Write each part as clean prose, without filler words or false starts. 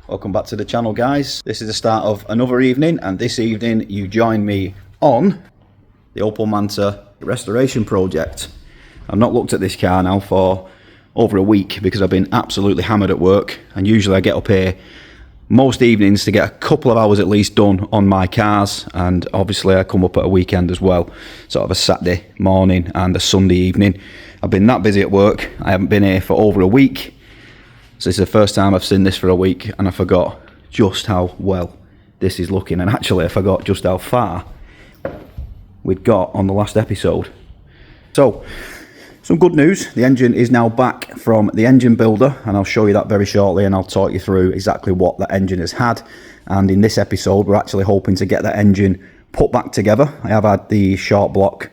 Welcome back to the channel, guys. This is the start of another evening, and this evening you join me on the Opel Manta restoration project. I've not looked at this car now for over a week because I've been absolutely hammered at work, and usually I get up here most evenings to get a couple of hours at least done on my cars, and obviously I come up at a weekend as well, sort of a Saturday morning and a Sunday evening. I've been that busy at work, I haven't been here for over a week. So this is the first time I've seen this for a week, and I forgot just how well this is looking, and actually I forgot just how far we'd got on the last episode. So, some good news, the engine is now back from the engine builder, and I'll show you that very shortly, and I'll talk you through exactly what that engine has had. And in this episode we're actually hoping to get that engine put back together. I have had the short block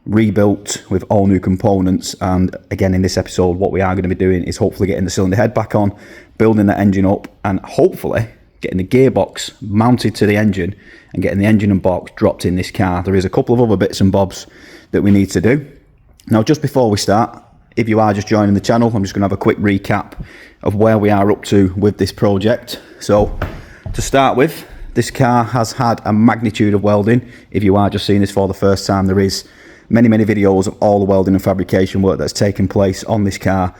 rebuilt with all new components, and again in this episode what we are going to be doing is hopefully getting the cylinder head back on, building the engine up, and hopefully getting the gearbox mounted to the engine and getting the engine and box dropped in this car. There is a couple of other bits and bobs that we need to do. Now, just before we start, if you are just joining the channel, I'm just going to have a quick recap of where we are up to with this project. So to start with, this car has had a magnitude of welding. If you are just seeing this for the first time, there is many videos of all the welding and fabrication work that's taken place on this car.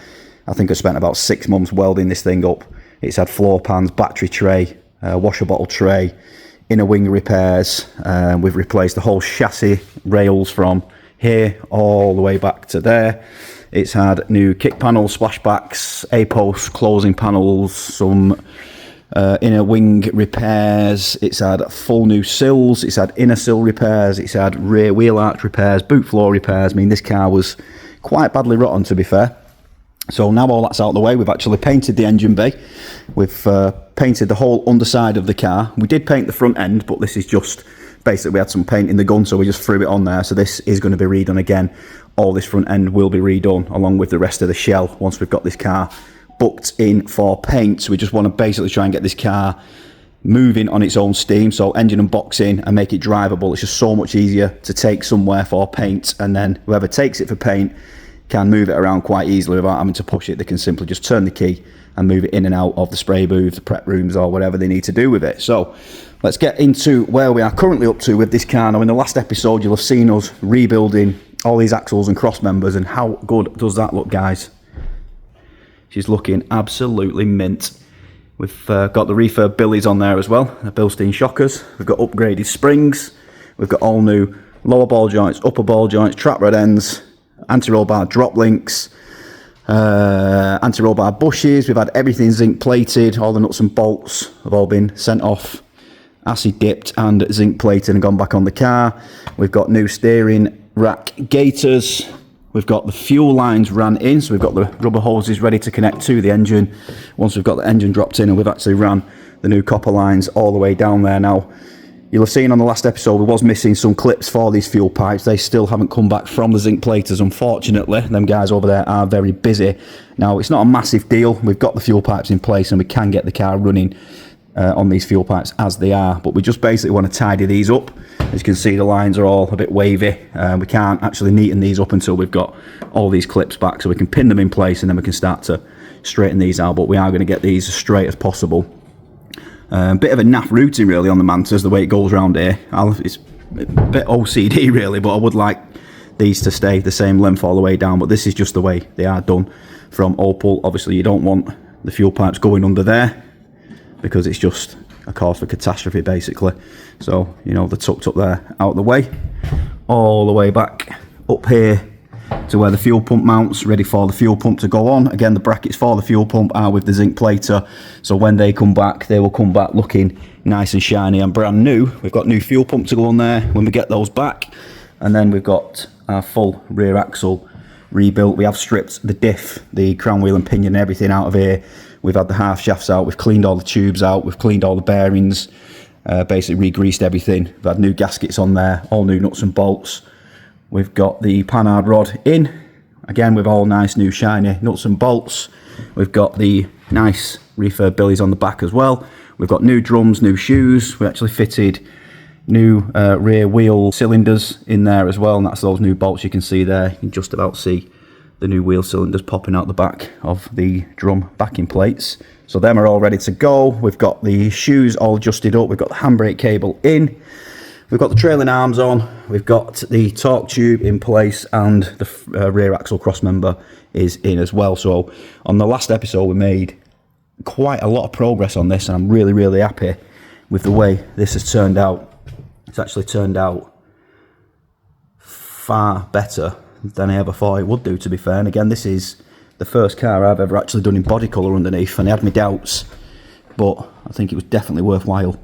I think I spent about 6 months welding this thing up. It's had floor pans, battery tray, washer bottle tray, inner wing repairs. We've replaced the whole chassis rails from here all the way back to there. It's had new kick panels, splashbacks, A-posts, closing panels, some inner wing repairs. It's had full new sills, it's had inner sill repairs, it's had rear wheel arch repairs, boot floor repairs. I mean, this car was quite badly rotten, to be fair. So now all that's out of the way, we've actually painted the engine bay. We've painted the whole underside of the car. We did paint the front end, but this is just basically we had some paint in the gun, so we just threw it on there. So this is going to be redone again. All this front end will be redone along with the rest of the shell once we've got this car booked in for paint. So we just want to basically try and get this car moving on its own steam, so engine and box in, and make it drivable. It's just so much easier to take somewhere for paint, and then whoever takes it for paint can move it around quite easily without having to push it. They can simply just turn the key and move it in and out of the spray booth, the prep rooms, or whatever they need to do with it. So let's get into where we are currently up to with this car. Now, in the last episode you'll have seen us rebuilding all these axles and cross members, and how good does that look, guys? She's looking absolutely mint. We've got the refurb billies on there as well, the Bilstein shockers. We've got upgraded springs. We've got all new lower ball joints, upper ball joints, trap rod ends, anti-roll bar drop links, anti-roll bar bushes. We've had everything zinc plated. All the nuts and bolts have all been sent off, acid dipped and zinc plated and gone back on the car. We've got new steering rack gaiters. We've got the fuel lines ran in, so we've got the rubber hoses ready to connect to the engine. Once we've got the engine dropped in, and we've actually ran the new copper lines all the way down there. Now, you'll have seen on the last episode we was missing some clips for these fuel pipes. They still haven't come back from the zinc platers, unfortunately. Them guys over there are very busy. Now, it's not a massive deal. We've got the fuel pipes in place, and we can get the car running on these fuel pipes as they are, but we just basically want to tidy these up. As you can see, the lines are all a bit wavy. We can't actually neaten these up until we've got all these clips back, so we can pin them in place and then we can start to straighten these out. But we are going to get these as straight as possible. Bit of a naff routing really on the Mantas, the way it goes around here. It's a bit OCD really, but I would like these to stay the same length all the way down, but this is just the way they are done from Opel. Obviously you don't want the fuel pipes going under there, because it's just a cause for catastrophe basically. So, you know, they're tucked up there out of the way, all the way back up here to where the fuel pump mounts, ready for the fuel pump to go on. Again, the brackets for the fuel pump are with the zinc plater, so when they come back, they will come back looking nice and shiny and brand new. We've got new fuel pump to go on there when we get those back, and then we've got our full rear axle rebuilt. We have stripped the diff, the crown wheel and pinion and everything out of here. We've had the half shafts out, we've cleaned all the tubes out, we've cleaned all the bearings, basically re-greased everything. We've had new gaskets on there, all new nuts and bolts. We've got the panhard rod in, again with all nice new shiny nuts and bolts. We've got the nice refurb billies on the back as well. We've got new drums, new shoes. We actually fitted new rear wheel cylinders in there as well, and that's those new bolts you can see there. You can just about see the new wheel cylinders popping out the back of the drum backing plates. So them are all ready to go. We've got the shoes all adjusted up. We've got the handbrake cable in. We've got the trailing arms on. We've got the torque tube in place, and the rear axle cross member is in as well. So on the last episode, we made quite a lot of progress on this, and I'm really, really happy with the way this has turned out. It's actually turned out far better than I ever thought it would do, to be fair. And again, this is the first car I've ever actually done in body colour underneath, and I had my doubts, but I think it was definitely worthwhile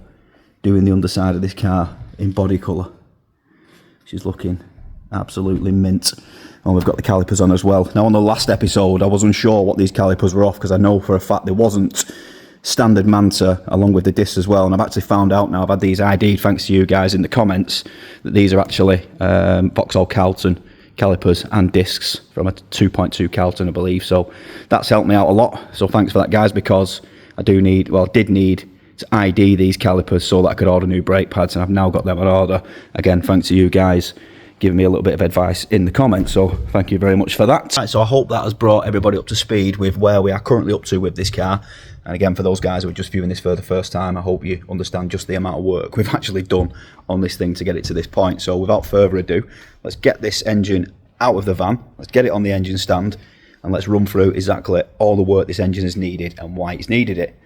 doing the underside of this car in body colour. She's looking absolutely mint. And we've got the calipers on as well. Now, on the last episode, I was unsure what these calipers were off, because I know for a fact there wasn't standard manta along with the discs as well, and I've actually found out now, I've had these ID'd thanks to you guys in the comments, that these are actually Vauxhall Carlton calipers and discs from a 2.2 Carlton, I believe. So that's helped me out a lot, so thanks for that, guys, because I did need to ID these calipers so that I could order new brake pads, and I've now got them on order. Again, thanks to you guys giving me a little bit of advice in the comments, so thank you very much for that. Right, so I hope that has brought everybody up to speed with where we are currently up to with this car. And again, for those guys who are just viewing this for the first time, I hope you understand just the amount of work we've actually done on this thing to get it to this point. So without further ado, let's get this engine out of the van, let's get it on the engine stand, and let's run through exactly all the work this engine has needed and why it's needed it.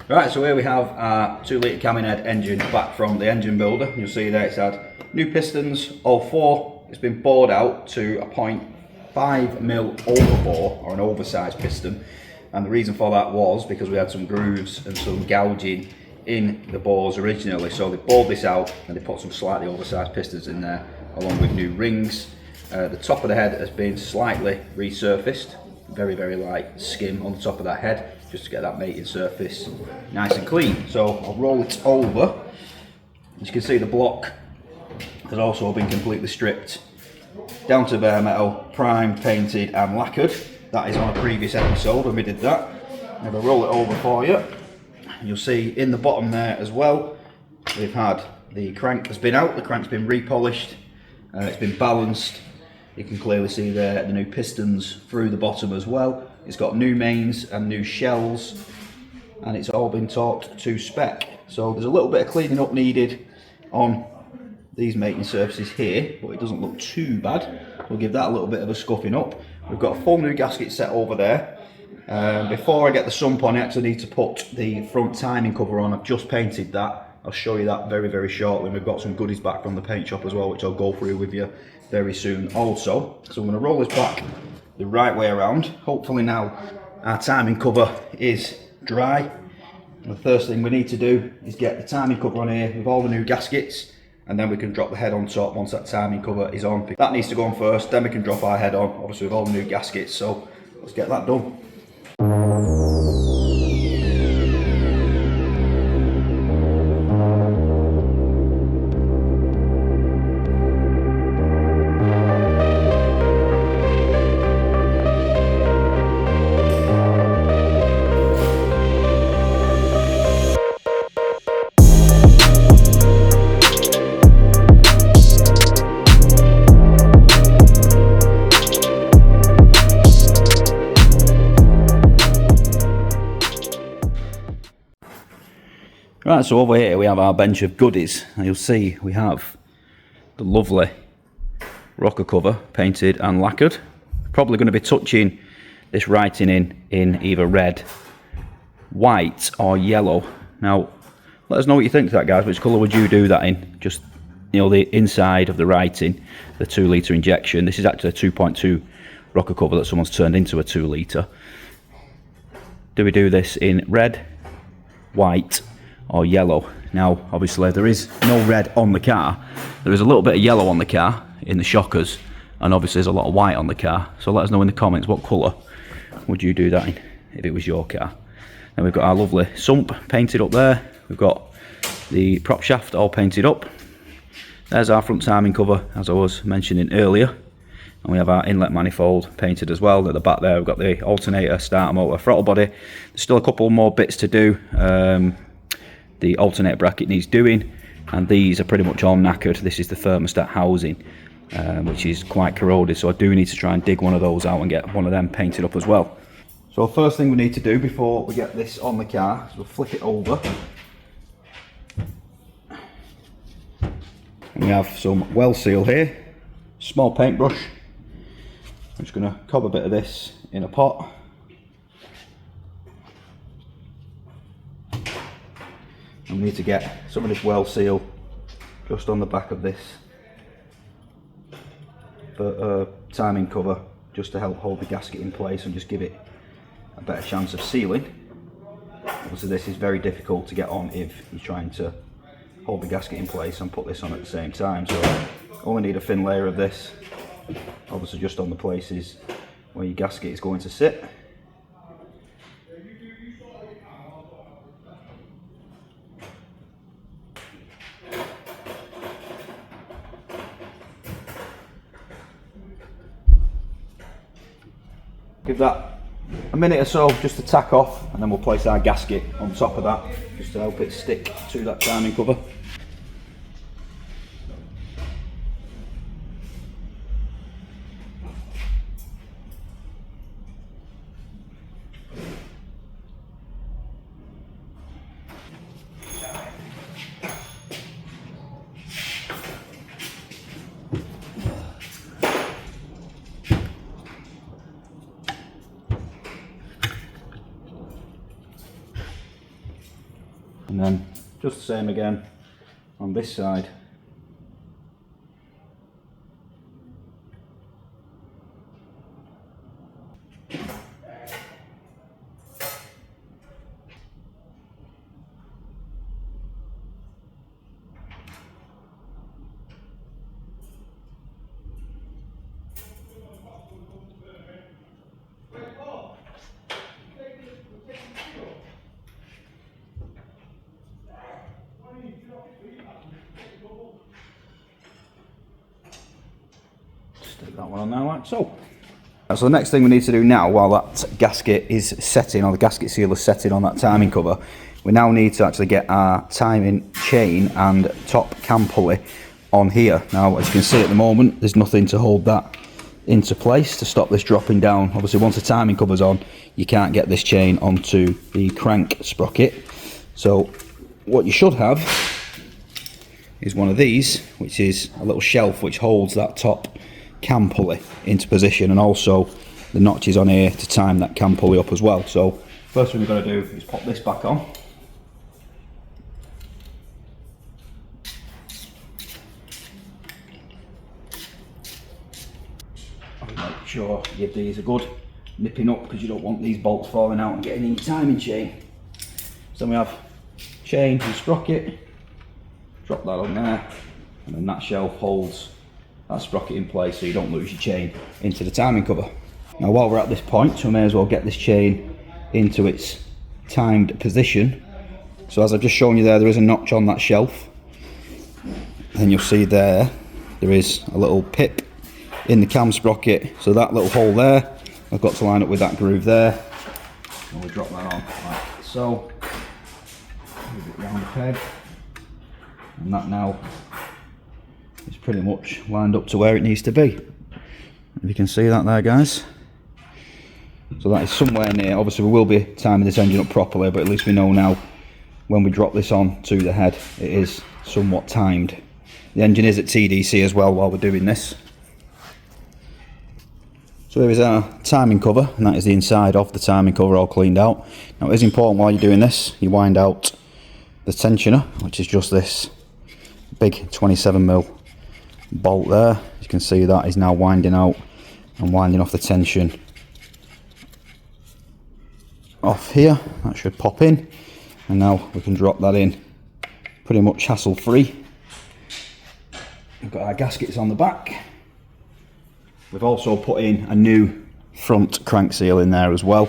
Right, so here we have our 2-litre Cammin head engine back from the engine builder. You'll see there it's had new pistons, all 4. It's been bored out to a 0.5mm overbore, or an oversized piston. And the reason for that was because we had some grooves and some gouging in the bores originally. So they bored this out and they put some slightly oversized pistons in there, along with new rings. The top of the head has been slightly resurfaced. Very, very light skim on the top of that head, just to get that mating surface nice and clean. So I'll roll it over. As you can see, the block has also been completely stripped down to bare metal, primed, painted and lacquered. That is on a previous episode when we did that. If I roll it over for you, you'll see in the bottom there as well, we've had the crank has been out, the crank's been repolished, it's been balanced. You can clearly see there the new pistons through the bottom as well. It's got new mains and new shells, and it's all been torqued to spec. So there's a little bit of cleaning up needed on these mating surfaces here, but it doesn't look too bad. We'll give that a little bit of a scuffing up. We've got a full new gasket set over there. Before I get the sump on, I actually need to put the front timing cover on. I've just painted that. I'll show you that very, very shortly. We've got some goodies back from the paint shop as well, which I'll go through with you very soon also. So I'm going to roll this back the right way around. Hopefully now our timing cover is dry. And the first thing we need to do is get the timing cover on here with all the new gaskets, and then we can drop the head on top once that timing cover is on. That needs to go on first, then we can drop our head on, obviously with all the new gaskets. So let's get that done. Right, so over here we have our bench of goodies, and you'll see we have the lovely rocker cover painted and lacquered. Probably going to be touching this writing in either red, white or yellow. Now let us know what you think of that, guys. Which colour would you do that in? Just, you know, the inside of the writing, the 2-litre injection. This is actually a 2.2 rocker cover that someone's turned into a 2-litre. Do we do this in red, white or yellow? Now obviously there is no red on the car. There is a little bit of yellow on the car in the shockers, and obviously there's a lot of white on the car. So let us know in the comments what colour would you do that in if it was your car. Then we've got our lovely sump painted up there. We've got the prop shaft all painted up. There's our front timing cover, as I was mentioning earlier. And we have our inlet manifold painted as well. At the back there, we've got the alternator, starter motor, throttle body. There's still a couple more bits to do. The alternator bracket needs doing, and these are pretty much all knackered. This is the thermostat housing, which is quite corroded, so I do need to try and dig one of those out and get one of them painted up as well. So first thing we need to do before we get this on the car is we'll flip it over. And we have some well seal here, small paintbrush. I'm just going to cob a bit of this in a pot. And we need to get some of this well seal just on the back of this timing cover, just to help hold the gasket in place and just give it a better chance of sealing. Obviously this is very difficult to get on if you're trying to hold the gasket in place and put this on at the same time, so only need a thin layer of this, obviously just on the places where your gasket is going to sit. Give that a minute or so just to tack off, and then we'll place our gasket on top of that just to help it stick to that timing cover. And then just the same again on this side. Stick that one on now, like so. So the next thing we need to do now, while that gasket is setting, or the gasket seal is setting on that timing cover, we now need to actually get our timing chain and top cam pulley on here. Now, as you can see at the moment, there's nothing to hold that into place to stop this dropping down. Obviously, once the timing cover's on, you can't get this chain onto the crank sprocket. So what you should have is one of these, which is a little shelf which holds that top cam pulley into position, and also the notches on here to time that cam pulley up as well. So first thing we've got to do is pop this back on. Make sure you give these a good nipping up, because you don't want these bolts falling out and getting in your timing chain. So we have chain and sprocket, drop that on there, and then that shelf holds that sprocket in place so you don't lose your chain into the timing cover. Now while we're at this point, we may as well get this chain into its timed position. So as I've just shown you there is a notch on that shelf, and you'll see there is a little pip in the cam sprocket, so that little hole there, I've got to line up with that groove there, and we'll drop that on like so. Move it round the peg, and that now is pretty much lined up to where it needs to be. If you can see that there, guys. So that is somewhere near. Obviously we will be timing this engine up properly, but at least we know now when we drop this on to the head, it is somewhat timed. The engine is at TDC as well while we're doing this. So here is our timing cover, and that is the inside of the timing cover all cleaned out. Now it is important while you're doing this, you wind out the tensioner, which is just this big 27mm bolt there. As you can see, that is now winding out and winding off the tension off here. That should pop in, and now we can drop that in pretty much hassle free. We've got our gaskets on the back. We've also put in a new front crank seal in there as well.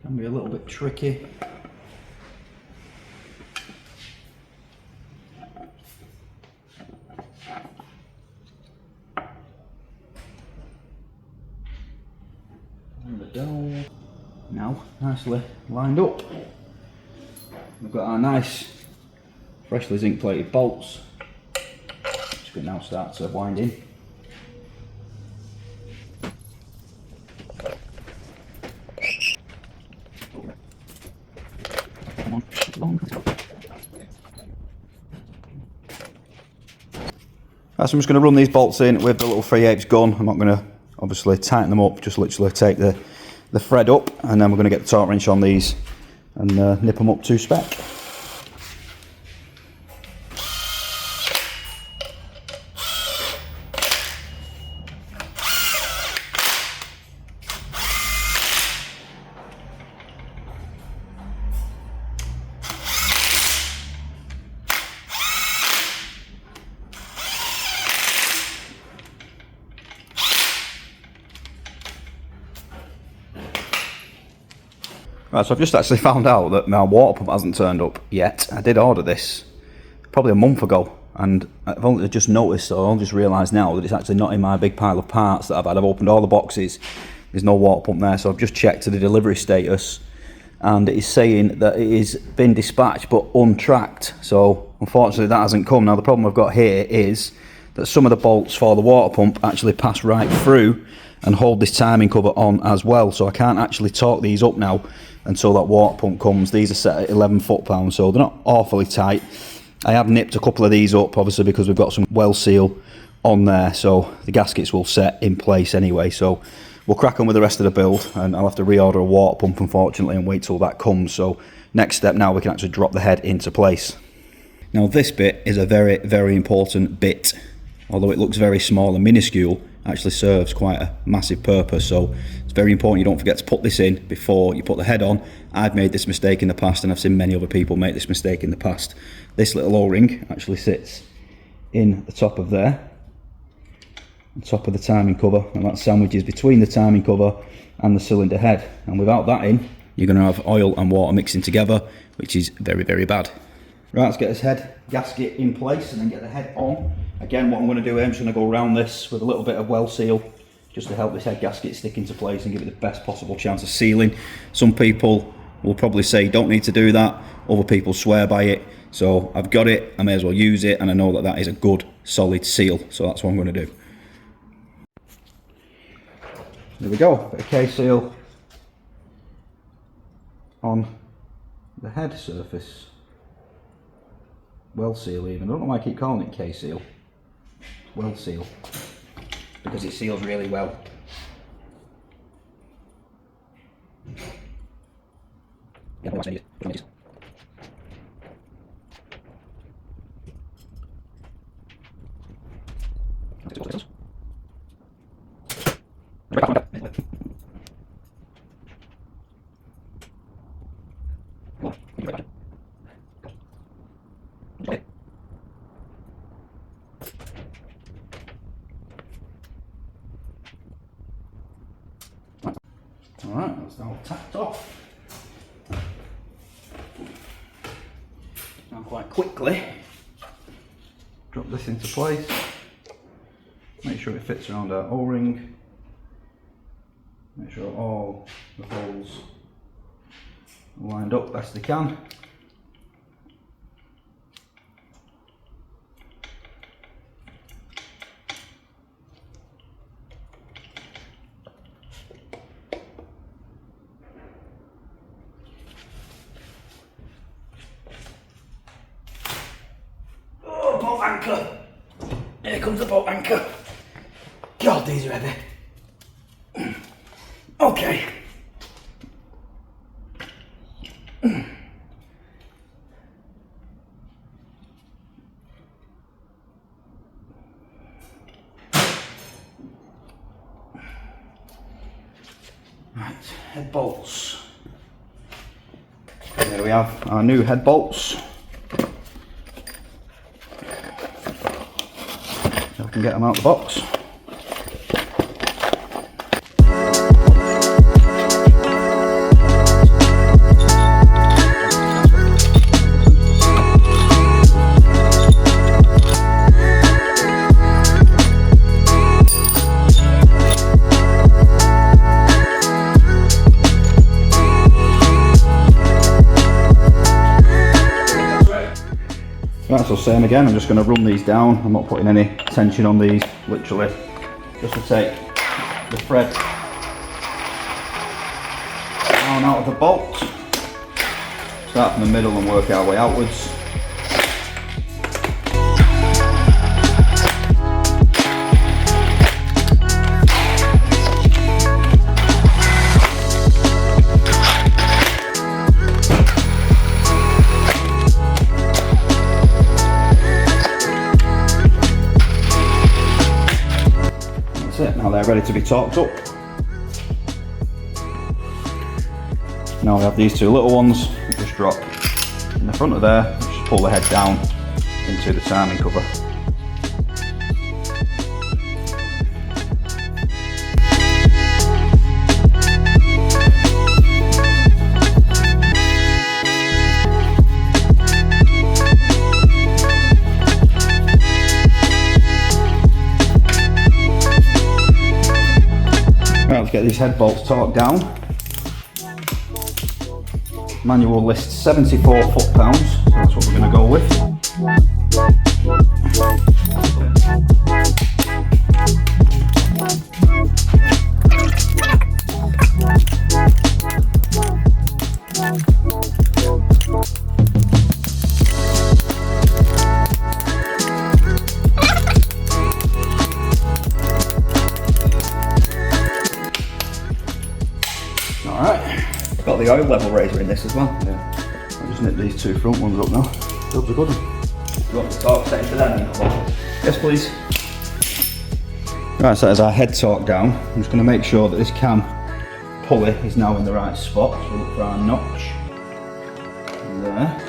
Can be a little bit tricky. And the dowel. Now nicely lined up. We've got our nice freshly zinc plated bolts, which can now start to wind in. Right, so I'm just going to run these bolts in with the little 3/8 gun. I'm not going to obviously tighten them up, just literally take the thread up, and then we're going to get the torque wrench on these and nip them up to spec. Right, so I've just actually found out that my water pump hasn't turned up yet. I did order this probably a month ago, and I've only just noticed, or I've just realised now that it's actually not in my big pile of parts that I've had. I've opened all the boxes, there's no water pump there, so I've just checked the delivery status, and it is saying that it has been dispatched but untracked, so unfortunately that hasn't come. Now the problem I've got here is that some of the bolts for the water pump actually pass right through and hold this timing cover on as well, so I can't actually torque these up now until that water pump comes. These are set at 11 foot-pounds, so they're not awfully tight. I have nipped a couple of these up, obviously, because we've got some well seal on there, so the gaskets will set in place anyway. So we'll crack on with the rest of the build, and I'll have to reorder a water pump, unfortunately, and wait till that comes. So next step now, we can actually drop the head into place. Now this bit is a very, very important bit. Although it looks very small and minuscule, actually serves quite a massive purpose, so it's very important you don't forget to put this in before you put the head on. I've made this mistake in the past, and I've seen many other people make this mistake in the past. This little O-ring actually sits in the top of there, on top of the timing cover, and that sandwiches between the timing cover and the cylinder head, and without that in, you're going to have oil and water mixing together, which is very, very bad. Right, let's get this head gasket in place and then get the head on. Again, what I'm going to do here, I'm just going to go around this with a little bit of well seal just to help this head gasket stick into place and give it the best possible chance of sealing. Some people will probably say don't need to do that, other people swear by it, so I've got it, I may as well use it, and I know that that is a good solid seal, so that's what I'm going to do. There we go, bit of K-seal on the head surface. Well seal even, I don't know why I keep calling it K-seal. Well seal, because it seals really well. Alright, that's now tapped off. Now quite quickly, drop this into place, make sure it fits around our O-ring, make sure all the holes are lined up best they can. Boat anchor. Here comes the boat anchor. God, these are heavy. Okay. Right, head bolts. There we have our new head bolts. I can get them out of the box. same again, I'm just going to run these down. I'm not putting any tension on these, literally. Just to take the thread down out of the bolt. Start from the middle and work our way outwards. That's it, now they're ready to be torqued up. Now we have these two little ones, just drop in the front of there, just pull the head down into the timing cover. Right, let's get these head bolts torqued down. Manual lists 74 foot-pounds, so that's what we're going to go with. Alright, got the oil level razor in this as well. Yeah. I'll just nip these two front ones up now. Those are good. You want the torque setting for them? Yes, please. Right, so as our head torque down, I'm just going to make sure that this cam pulley is now in the right spot. So look for our notch. And there.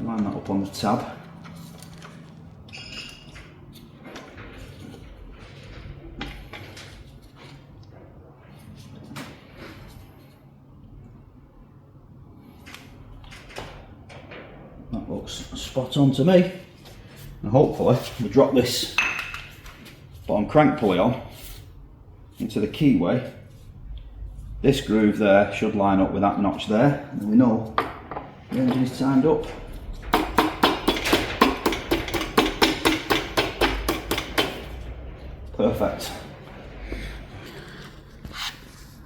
Line that up on the tab. That looks spot on to me. And hopefully we drop this bottom crank pulley on into the keyway. This groove there should line up with that notch there, and we know the engine is timed up. Perfect.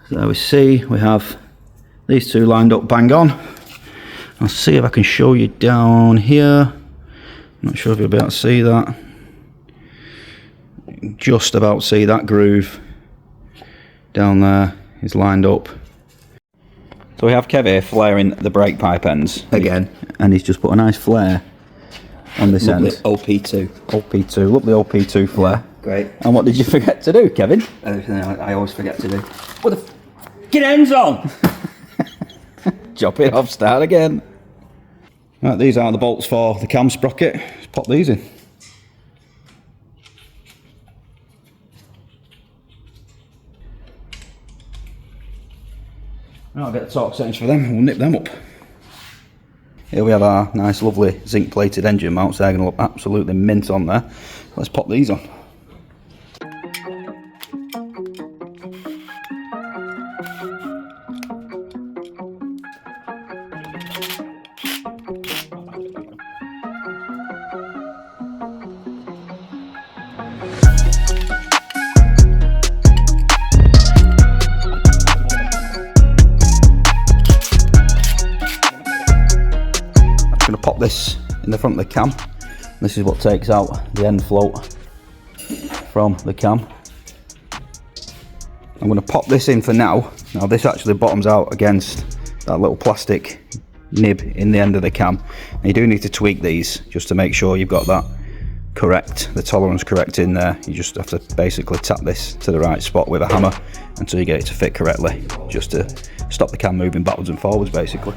So there we see we have these two lined up bang on. I'll see if I can show you down here. I'm not sure if you'll be able to see that. Just about see that groove down there is lined up. So we have Kev here flaring the brake pipe ends again, and he's just put a nice flare on this end. OP2. OP2, lovely OP2 flare. Great. And what did you forget to do, Kevin? Everything I always forget to do. What the get ends on! Chop it off, start again. Right, these are the bolts for the cam sprocket. Let's pop these in. Right, I'll get the torque settings for them and we'll nip them up. Here we have our nice lovely zinc plated engine mounts. They're going to look absolutely mint on there. Let's pop these on. I'm going to pop this in the front of the cam. This is what takes out the end float from the cam. I'm going to pop this in for now. Now this actually bottoms out against that little plastic nib in the end of the cam. And you do need to tweak these just to make sure you've got that correct, the tolerance correct in there. You just have to basically tap this to the right spot with a hammer until you get it to fit correctly, just to stop the cam moving backwards and forwards basically.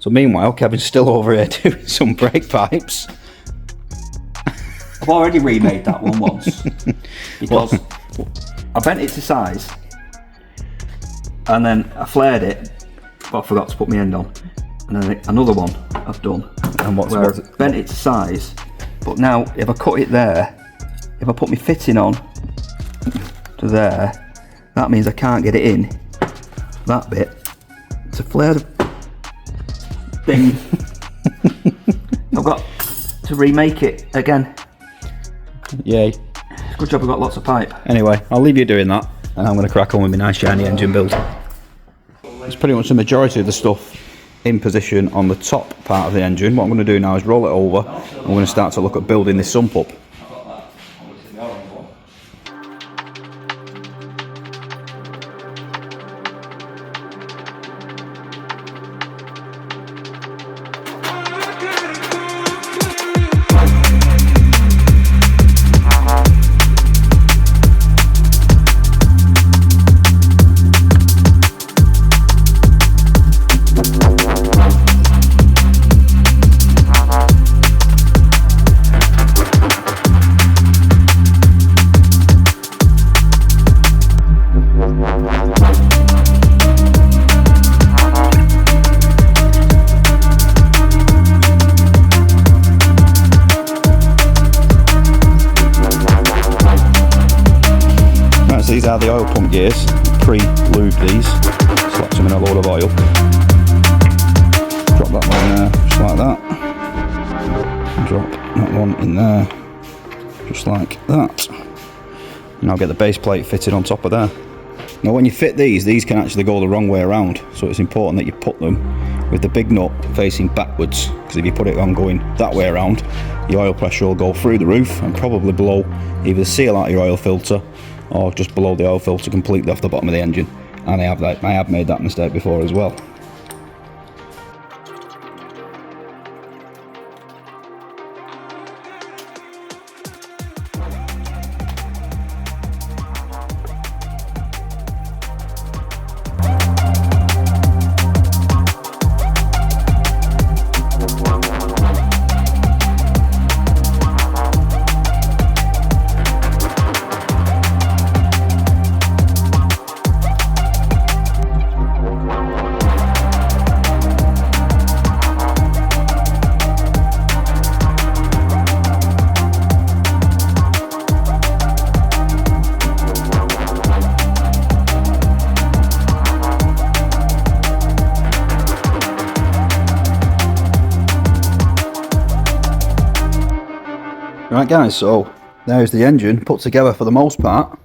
So meanwhile, Kevin's still over here doing some brake pipes. I've already remade that one once because I bent it to size and then I flared it, but I forgot to put my end on. And then another one I've done And what's I've bent it to size, but now if I cut it there, if I put my fitting on to there, that means I can't get it in that bit to flare the thing. I've got to remake it again. Yay. Good job I've got lots of pipe. Anyway, I'll leave you doing that, and I'm going to crack on with my nice shiny engine build. It's pretty much the majority of the stuff in position on the top part of the engine. What I'm going to do now is roll it over, and we're going to start to look at building this sump up. These are the oil pump gears, pre-lubed these, slap them in a load of oil, drop that one there, just like that, drop that one in there, just like that, and I'll get the base plate fitted on top of there. Now when you fit these can actually go the wrong way around, so it's important that you put them with the big nut facing backwards, because if you put it on going that way around, the oil pressure will go through the roof and probably blow either the seal out of your oil filter or just below the oil filter completely off the bottom of the engine, and I have made that mistake before as well. Right guys, so there's the engine put together for the most part.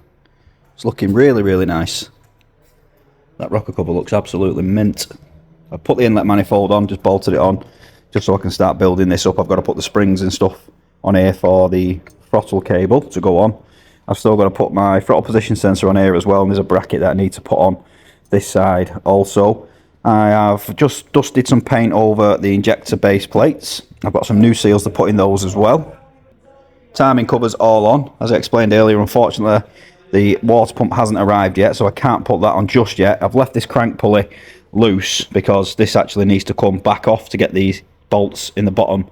It's looking really, really nice. That rocker cover looks absolutely mint. I put the inlet manifold on, just bolted it on, just so I can start building this up. I've got to put the springs and stuff on here for the throttle cable to go on. I've still got to put my throttle position sensor on here as well, and there's a bracket that I need to put on this side also. I have just dusted some paint over the injector base plates. I've got some new seals to put in those as well. Timing covers all on. As I explained earlier, unfortunately the water pump hasn't arrived yet, so I can't put that on just yet. I've left this crank pulley loose because this actually needs to come back off to get these bolts in the bottom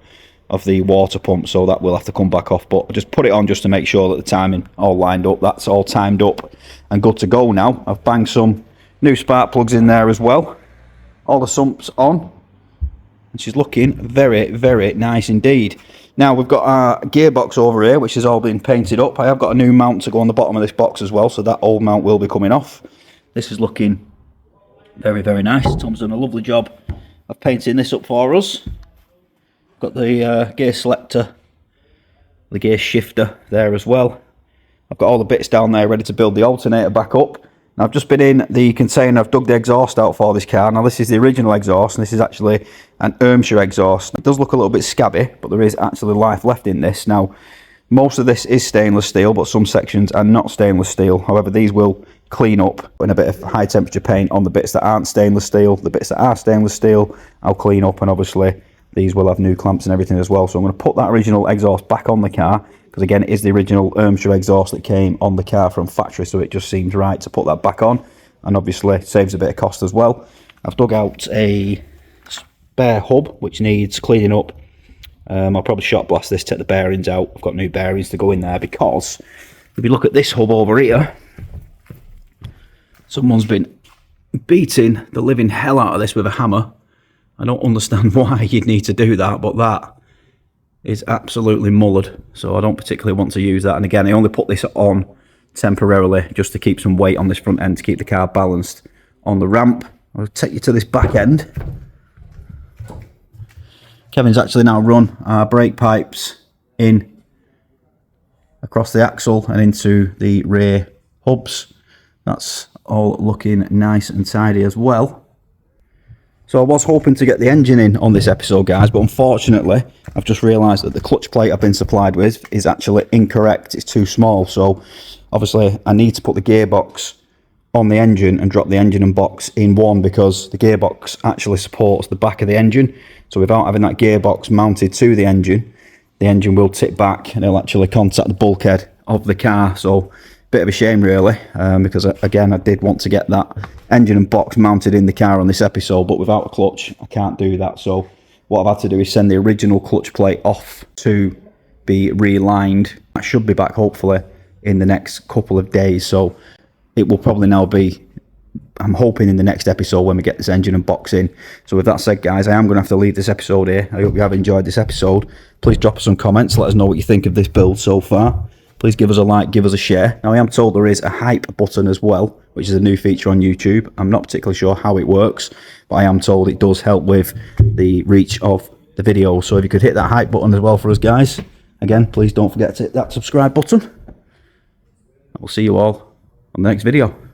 of the water pump, so that will have to come back off, but I just put it on just to make sure that the timing all lined up. That's all timed up and good to go now. I've banged some new spark plugs in there as well. All the sumps on, and she's looking very, very nice indeed. Now we've got our gearbox over here, which has all been painted up. I have got a new mount to go on the bottom of this box as well, so that old mount will be coming off. This is looking very, very nice. Tom's done a lovely job of painting this up for us. Got the gear selector, the gear shifter there as well. I've got all the bits down there ready to build the alternator back up. Now I've just been in the container, I've dug the exhaust out for this car. Now this is the original exhaust, and this is actually an Ermshire exhaust. It does look a little bit scabby, but there is actually life left in this. Now most of this is stainless steel, but some sections are not stainless steel. However, these will clean up in a bit of high temperature paint on the bits that aren't stainless steel. The bits that are stainless steel I'll clean up, and obviously these will have new clamps and everything as well. So I'm going to put that original exhaust back on the car, because again, it is the original Ermshire exhaust that came on the car from factory, so it just seems right to put that back on, and obviously saves a bit of cost as well. I've dug out a bare hub, which needs cleaning up. I'll probably shot blast this, take the bearings out. I've got new bearings to go in there, because if you look at this hub over here, someone's been beating the living hell out of this with a hammer. I don't understand why you'd need to do that, but that is absolutely mullered, so I don't particularly want to use that. And again, I only put this on temporarily just to keep some weight on this front end to keep the car balanced on the ramp. I'll take you to this back end. Kevin's actually now run our brake pipes in across the axle and into the rear hubs. That's all looking nice and tidy as well. So I was hoping to get the engine in on this episode, guys, but unfortunately I've just realised that the clutch plate I've been supplied with is actually incorrect. It's too small, so obviously I need to put the gearbox on the engine and drop the engine and box in one, because the gearbox actually supports the back of the engine. So without having that gearbox mounted to the engine will tip back and it'll actually contact the bulkhead of the car. So bit of a shame really, because again I did want to get that engine and box mounted in the car on this episode, but without a clutch I can't do that. So what I've had to do is send the original clutch plate off to be relined. I should be back hopefully in the next couple of days, so it will probably now be, I'm hoping, in the next episode when we get this engine and box in. So with that said, guys, I am going to have to leave this episode here. I hope you have enjoyed this episode. Please drop us some comments, let us know what you think of this build so far. Please give us a like, give us a share. Now I am told there is a hype button as well, which is a new feature on YouTube. I'm not particularly sure how it works, but I am told it does help with the reach of the video. So if you could hit that hype button as well for us, guys. Again, please don't forget to hit that subscribe button. I will see you all on the next video.